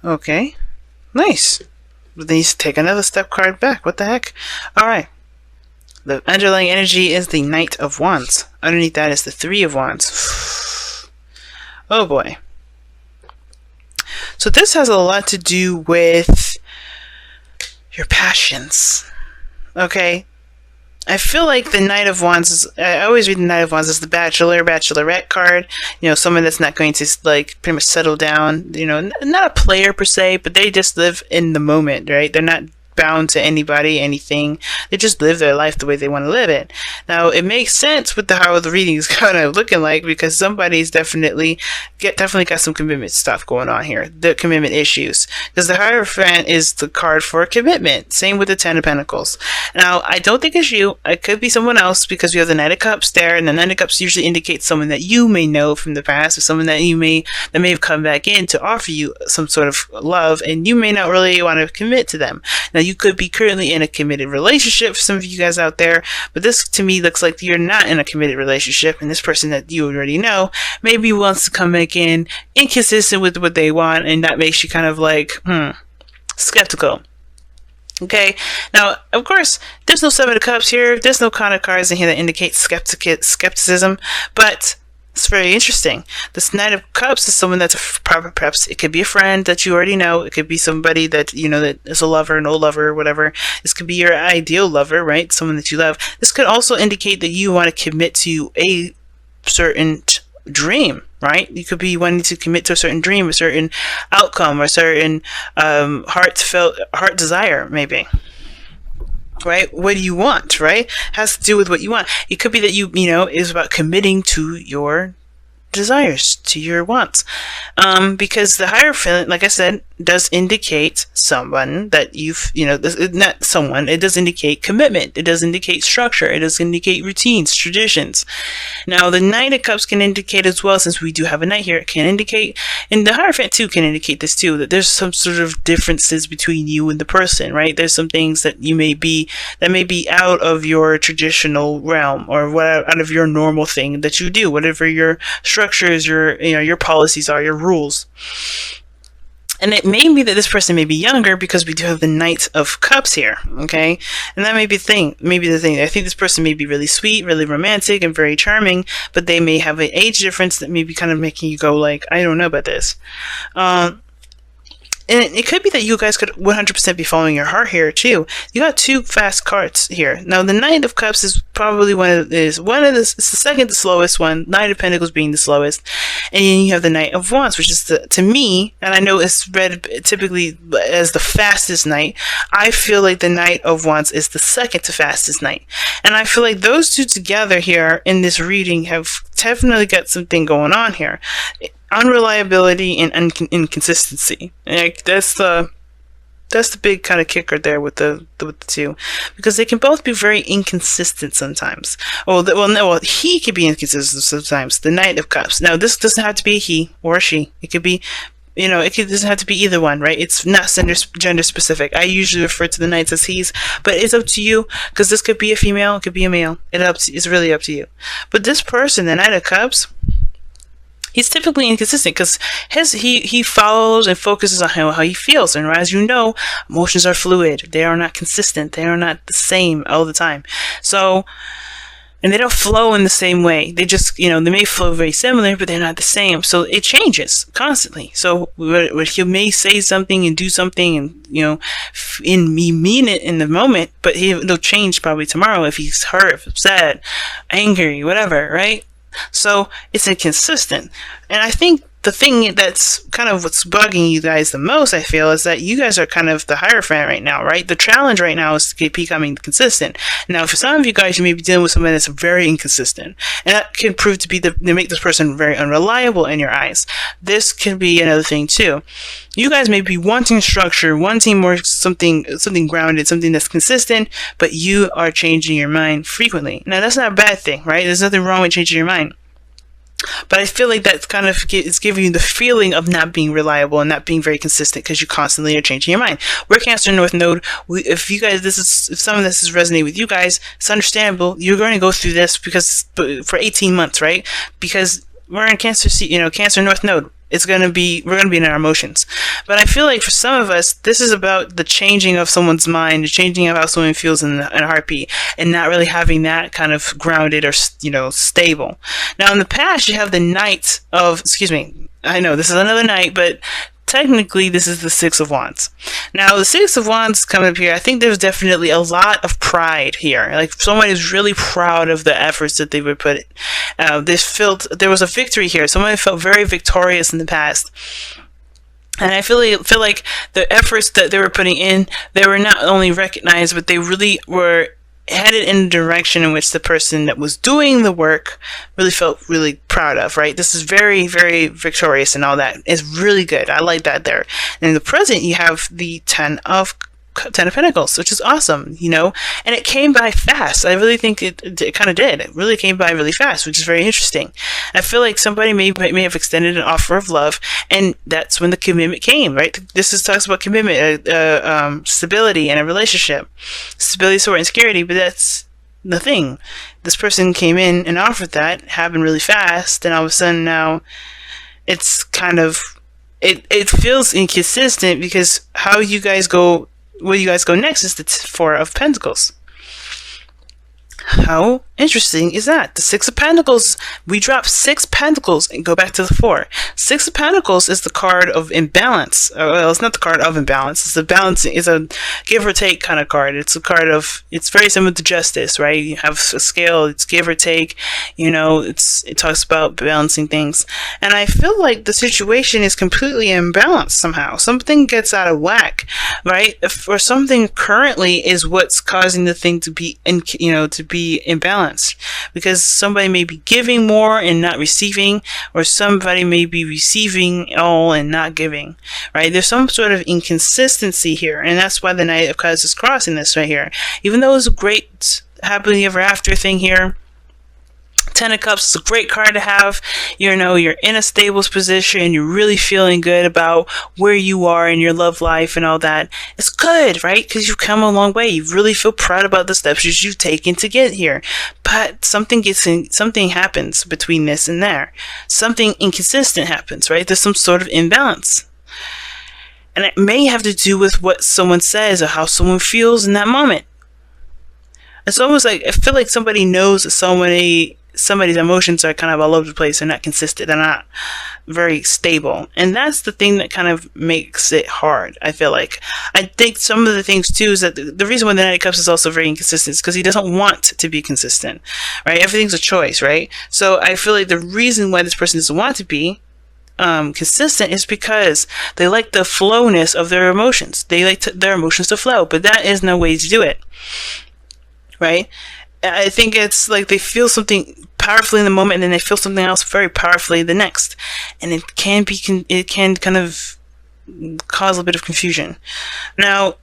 Okay. Nice. But then you take another step card back. What the heck? Alright. The underlying energy is the Knight of Wands. Underneath that is the Three of Wands. Oh boy. So this has a lot to do with your passions. Okay? I feel like the Knight of Wands is, I always read the Knight of Wands as the bachelor, bachelorette card. Someone that's not going to, like, pretty much settle down. Not a player per se, but they just live in the moment, right? They're not bound to anybody, anything. They just live their life the way they want to live it. Now, it makes sense with how the reading is kind of looking like, because somebody's definitely got some commitment stuff going on here. The commitment issues. Because the Hierophant is the card for commitment. Same with the Ten of Pentacles. Now, I don't think it's you. It could be someone else, because we have the Knight of Cups there, and the Knight of Cups usually indicates someone that you may know from the past, or someone that may have come back in to offer you some sort of love, and you may not really want to commit to them. Now, you could be currently in a committed relationship for some of you guys out there, but this to me looks like you're not in a committed relationship, and this person that you already know maybe wants to come back in inconsistent with what they want, and that makes you kind of like, skeptical. Okay, now, of course, there's no Seven of Cups here. There's no kind of cards in here that indicate skepticism, but it's very interesting. This Knight of Cups is someone that's perhaps it could be a friend that you already know. It could be somebody that that is a lover, an old lover, whatever. This could be your ideal lover, right? Someone that you love. This could also indicate that you want to commit to a certain dream, right? You could be wanting to commit to a certain dream, a certain outcome, or a certain heart desire, maybe. Right? What do you want, right? Has to do with what you want. It could be that is about committing to your desires, to your wants. Because the Hierophant, like I said, does indicate someone that not someone, it does indicate commitment, it does indicate structure, it does indicate routines, traditions. Now, the Knight of Cups can indicate as well, since we do have a knight here, it can indicate, and the Hierophant too can indicate this too, that there's some sort of differences between you and the person, right? There's some things that may be out of your traditional realm, or out of your normal thing that you do, whatever your structures, your policies are, your rules. And it may be that this person may be younger, because we do have the Knight of Cups here, okay? And that may be the thing. I think this person may be really sweet, really romantic, and very charming, but they may have an age difference that may be kind of making you go like, I don't know about this. And it could be that you guys could 100% be following your heart here too. You got two fast cards here. Now, the Knight of Cups is probably it's the second to slowest one. Knight of Pentacles being the slowest, and then you have the Knight of Wands, which is to me, and I know it's read typically as the fastest knight. I feel like the Knight of Wands is the second to fastest knight, and I feel like those two together here in this reading have definitely got something going on here. Unreliability and inconsistency. Like, that's the big kind of kicker there with the two, because they can both be very inconsistent sometimes. He could be inconsistent sometimes. The Knight of Cups. Now, this doesn't have to be a he or a she. It could be, doesn't have to be either one, right? It's not gender specific. I usually refer to the knights as he's, but it's up to you, because this could be a female, it could be a male. It's really up to you. But this person, the Knight of Cups, he's typically inconsistent, because he follows and focuses on how he feels. And as you know, emotions are fluid. They are not consistent. They are not the same all the time. So, and they don't flow in the same way. They just, they may flow very similar, but they're not the same. So it changes constantly. So he may say something and do something, and, he mean it in the moment, but he'll change probably tomorrow if he's hurt, upset, angry, whatever, right? So it's inconsistent. And I think the thing that's kind of what's bugging you guys the most, I feel, is that you guys are kind of the Hierophant right now, right? The challenge right now is to keep becoming consistent. Now, for some of you guys, you may be dealing with somebody that's very inconsistent, and that can prove to be to make this person very unreliable in your eyes. This can be another thing too. You guys may be wanting structure, wanting more something grounded, something that's consistent, but you are changing your mind frequently. Now, that's not a bad thing, right? There's nothing wrong with changing your mind. But I feel like that's kind of is giving you the feeling of not being reliable and not being very consistent, because you constantly are changing your mind. We're Cancer North Node. If some of this is resonating with you guys, it's understandable. You're going to go through this for 18 months, right? Because we're in Cancer North Node. we're gonna be in our emotions. But I feel like for some of us, this is about the changing of someone's mind, the changing of how someone feels in a heartbeat, and not really having that kind of grounded or stable. Now in the past, you have the Knight of, excuse me, I know this is another Knight, but technically this is the Six of Wands. Now the Six of Wands coming up here, I think there's definitely a lot of pride here. Like someone is really proud of the efforts that they would put in. There was a victory here. Someone felt very victorious in the past. And I feel like the efforts that they were putting in, they were not only recognized, but they really were headed in the direction in which the person that was doing the work really felt really proud of, right? This is very, very victorious and all that. It's really good. I like that there. And in the present, you have the Ten of Pentacles, which is awesome, and it came by fast. I really think it kind of did. It really came by really fast, which is very interesting. I feel like somebody may have extended an offer of love, and that's when the commitment came, right? Talks about commitment, stability in a relationship, stability, support, and security, but that's the thing. This person came in and offered that, happened really fast, and all of a sudden now it's kind of, it feels inconsistent because where you guys go next is the Four of Pentacles. How interesting is that? The Six of Pentacles, we drop 6 Pentacles and go back to the 4. 6 of Pentacles is the card of imbalance. Well, it's not the card of imbalance. It's a give or take kind of card. It's a card of, it's very similar to Justice, right? You have a scale, it's give or take, it talks about balancing things. And I feel like the situation is completely imbalanced somehow. Something gets out of whack, right? Or something currently is what's causing the thing to be, to be imbalanced, because somebody may be giving more and not receiving, or somebody may be receiving all and not giving, right? There's some sort of inconsistency here, and that's why the Knight of Cups is crossing this right here. Even though it's a great happily ever after thing here, Ten of Cups is a great card to have. You're in a stable position. You're really feeling good about where you are in your love life and all that. It's good, right? Because you've come a long way. You really feel proud about the steps you've taken to get here. But something happens between this and there. Something inconsistent happens, right? There's some sort of imbalance. And it may have to do with what someone says or how someone feels in that moment. It's almost like, I feel like somebody knows that somebody's emotions are kind of all over the place. They're not consistent. They're not very stable. And that's the thing that kind of makes it hard, I feel like. I think some of the things, too, is that the reason why the Knight of Cups is also very inconsistent is because he doesn't want to be consistent, right? Everything's a choice, right? So I feel like the reason why this person doesn't want to be consistent is because they like the flowness of their emotions. They like their emotions to flow, but that is no way to do it, right? I think it's like they feel something powerfully in the moment, and then they feel something else very powerfully the next, and it can kind of cause a bit of confusion. Now,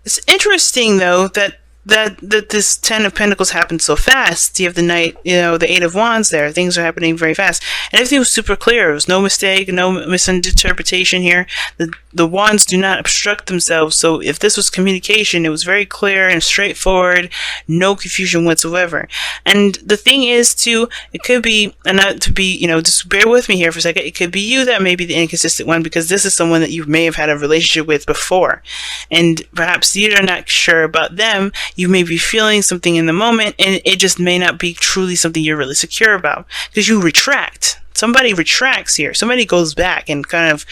it's interesting though that this Ten of Pentacles happened so fast. You have the Knight, the Eight of Wands there. Things are happening very fast. And everything was super clear. There was no mistake, no misinterpretation here. The Wands do not obstruct themselves. So if this was communication, it was very clear and straightforward. No confusion whatsoever. And the thing is, too, it could be, and not to be, just bear with me here for a second. It could be you that may be the inconsistent one, because this is someone that you may have had a relationship with before. And perhaps you're not sure about them. You may be feeling something in the moment, and it just may not be truly something you're really secure about, because you retract. Somebody retracts here. Somebody goes back and kind of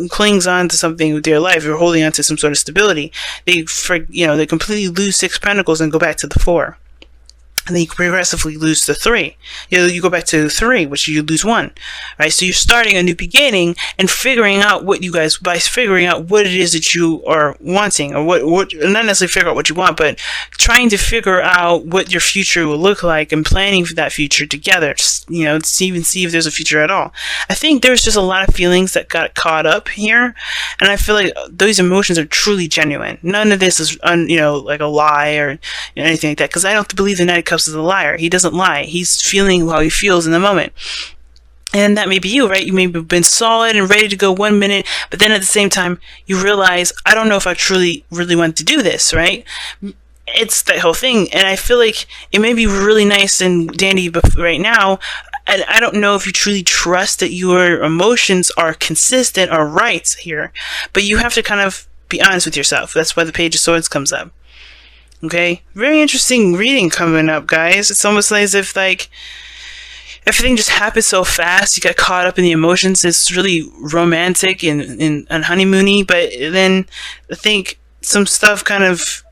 clings on to something with their life. You're holding on to some sort of stability. They completely lose 6 Pentacles and go back to the 4. And then you progressively lose the 3. You go back to 3, which you lose 1. Right? So you're starting a new beginning and figuring out what it is that you are wanting, or what not necessarily figure out what you want, but trying to figure out what your future will look like and planning for that future together. Just, to see if there's a future at all. I think there's just a lot of feelings that got caught up here, and I feel like those emotions are truly genuine. None of this is like a lie or anything like that, because I don't believe the Knight of Cups is a liar. He doesn't lie. He's feeling how he feels in the moment. And that may be you, right? You may have been solid and ready to go 1 minute, but then at the same time, you realize, I don't know if I truly, really want to do this, right? It's that whole thing. And I feel like it may be really nice and dandy right now. And I don't know if you truly trust that your emotions are consistent or right here, but you have to kind of be honest with yourself. That's why the Page of Swords comes up. Okay? Very interesting reading coming up, guys. It's almost like as if, like, everything just happened so fast. You got caught up in the emotions. It's really romantic and honeymoony, but then I think some stuff kind of,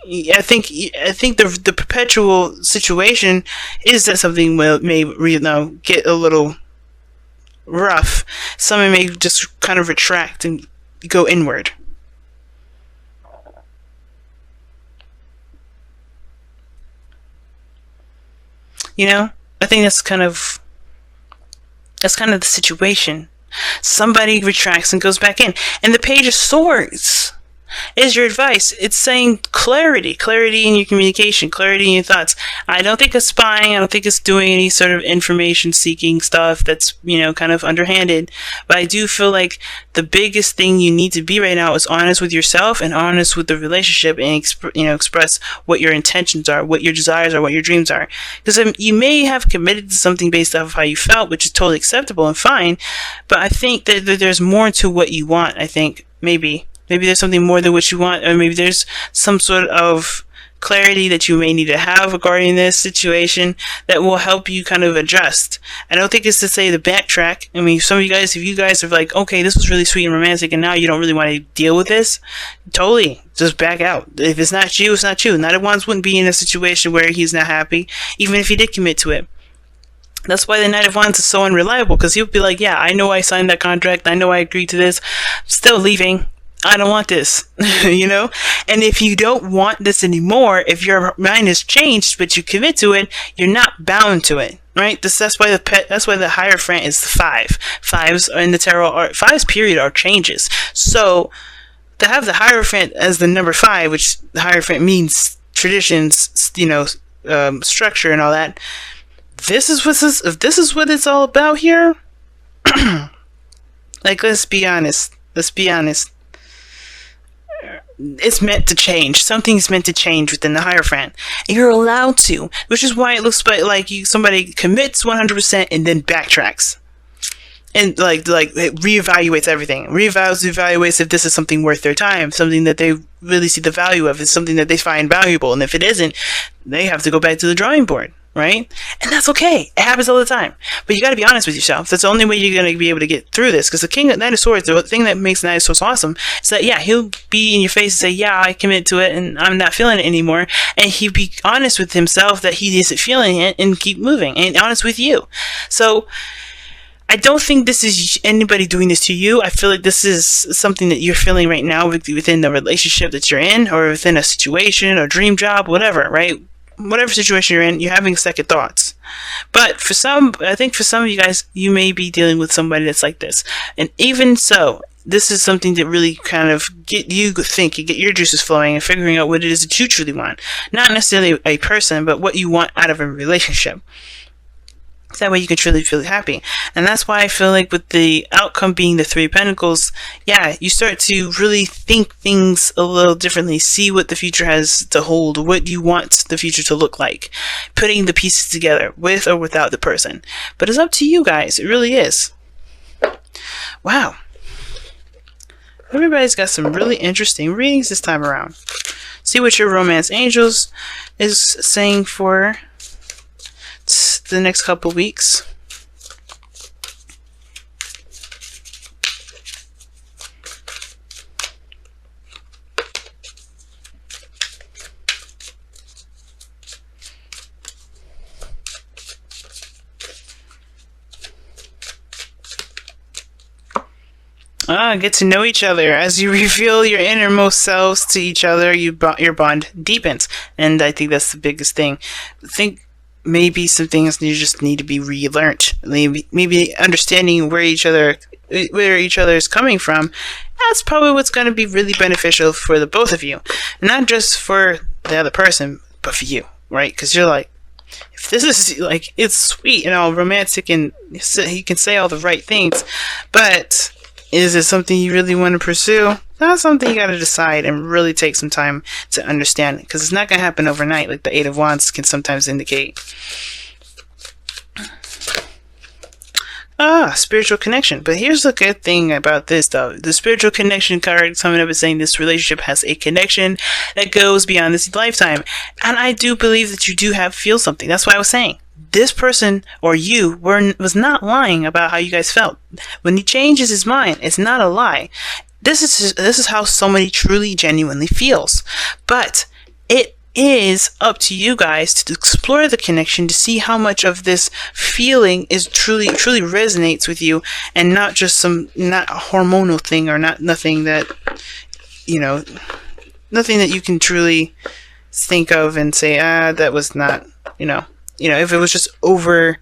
I think the perpetual situation is that something may get a little rough. Someone may just kind of retract and go inward. I think that's kind of the situation. Somebody retracts and goes back in. And the Page of Swords is your advice. It's saying clarity in your communication, clarity in your thoughts. I don't think it's spying. I don't think it's doing any sort of information seeking stuff that's, kind of underhanded. But I do feel like the biggest thing you need to be right now is honest with yourself and honest with the relationship, and express what your intentions are, what your desires are, what your dreams are. Because you may have committed to something based off of how you felt, which is totally acceptable and fine. But I think that there's more to what you want. I think maybe there's something more than what you want, or maybe there's some sort of clarity that you may need to have regarding this situation that will help you kind of adjust. I don't think it's to say to backtrack. I mean, if you guys are like, okay, this was really sweet and romantic, and now you don't really want to deal with this, totally, just back out. If it's not you, it's not you. Knight of Wands wouldn't be in a situation where he's not happy, even if he did commit to it. That's why the Knight of Wands is so unreliable, because he'll be like, yeah, I know I signed that contract, I know I agreed to this, still leaving. I don't want this, And if you don't want this anymore, if your mind has changed, but you commit to it, you're not bound to it, right? That's why the Hierophant is the 5. 5s in the tarot are 5s period are changes. So to have the Hierophant as the number 5, which the Hierophant means traditions, structure and all that. If this is what it's all about here, like, let's be honest. It's meant to change. Something's meant to change within the Hierophant. And you're allowed to, which is why it looks like somebody commits 100% and then backtracks. And like it reevaluates everything. Reevaluates if this is something worth their time, something that they really see the value of, it's something that they find valuable. And if it isn't, they have to go back to the drawing board. Right? And that's okay. It happens all the time. But you got to be honest with yourself. That's the only way you're going to be able to get through this. Because the Knight of Swords, the thing that makes the Knight of Swords awesome is that, yeah, he'll be in your face and say, yeah, I commit to it and I'm not feeling it anymore. And he'll be honest with himself that he isn't feeling it and keep moving. And honest with you. So I don't think this is anybody doing this to you. I feel like this is something that you're feeling right now within the relationship that you're in, or within a situation or dream job, whatever, right? Whatever situation you're in, you're having second thoughts. But I think for some of you guys, you may be dealing with somebody that's like this. And even so, this is something that really kind of get you thinking, get your juices flowing, and figuring out what it is that you truly want. Not necessarily a person, but what you want out of a relationship. That way you can truly feel happy. And that's why I feel like with the outcome being the 3 of Pentacles, yeah, you start to really think things a little differently, see what the future has to hold, what you want the future to look like, putting the pieces together with or without the person. But it's up to you guys. It really is. Wow. Everybody's got some really interesting readings this time around. See what your romance angels is saying for the next couple weeks. Get to know each other. As you reveal your innermost selves to each other, your bond deepens. And I think that's the biggest thing. Maybe some things you just need to be relearned. Maybe understanding where each other is coming from. That's probably what's going to be really beneficial for the both of you, not just for the other person, but for you, right? Because you're like, if this is like, it's sweet and all romantic, and he can say all the right things, but is it something you really want to pursue? That's something you got to decide and really take some time to understand, because it's not going to happen overnight, like the 8 of Wands can sometimes indicate. Spiritual connection. But here's the good thing about this, though. The spiritual connection card coming up is saying this relationship has a connection that goes beyond this lifetime. And I do believe that you do feel something. That's why I was saying this person or you was not lying about how you guys felt. When he changes his mind, it's not a lie. This is how somebody truly, genuinely feels. But it is up to you guys to explore the connection, to see how much of this feeling is truly resonates with you, and not just not a hormonal thing, or nothing that you can truly think of and say, that was not, if it was just overdone,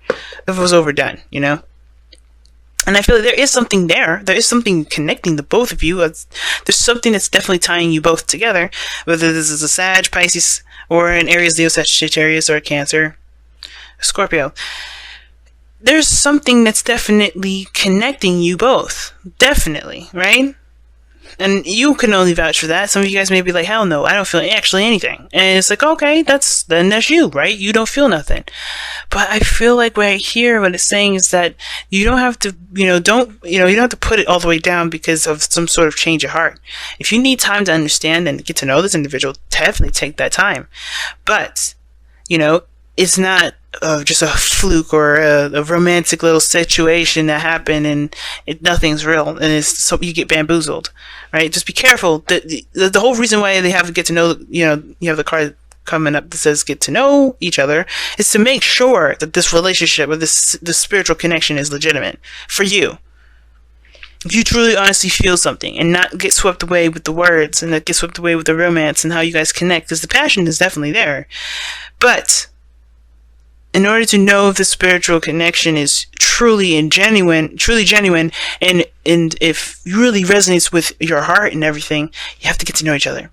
And I feel like there is something there. There is something connecting the both of you. There's something that's definitely tying you both together. Whether this is a Sag, Pisces, or an Aries, Leo, Sagittarius, or a Cancer, Scorpio. There's something that's definitely connecting you both. Definitely, right? And you can only vouch for that. Some of you guys may be like, hell no, I don't feel actually anything. And it's like, okay, then that's you, right? You don't feel nothing. But I feel like right here, what it's saying is that you don't have to, you don't have to put it all the way down because of some sort of change of heart. If you need time to understand and get to know this individual, definitely take that time. But, it's not just a fluke or a romantic little situation that happened and nothing's real, and so you get bamboozled, right? Just be careful. The whole reason why they have to get to know, you have the card coming up that says get to know each other, is to make sure that this relationship or this spiritual connection is legitimate for you. If you truly honestly feel something and not get swept away with the words and not get swept away with the romance and how you guys connect, because the passion is definitely there. But in order to know if the spiritual connection is truly genuine, and if it really resonates with your heart and everything, you have to get to know each other.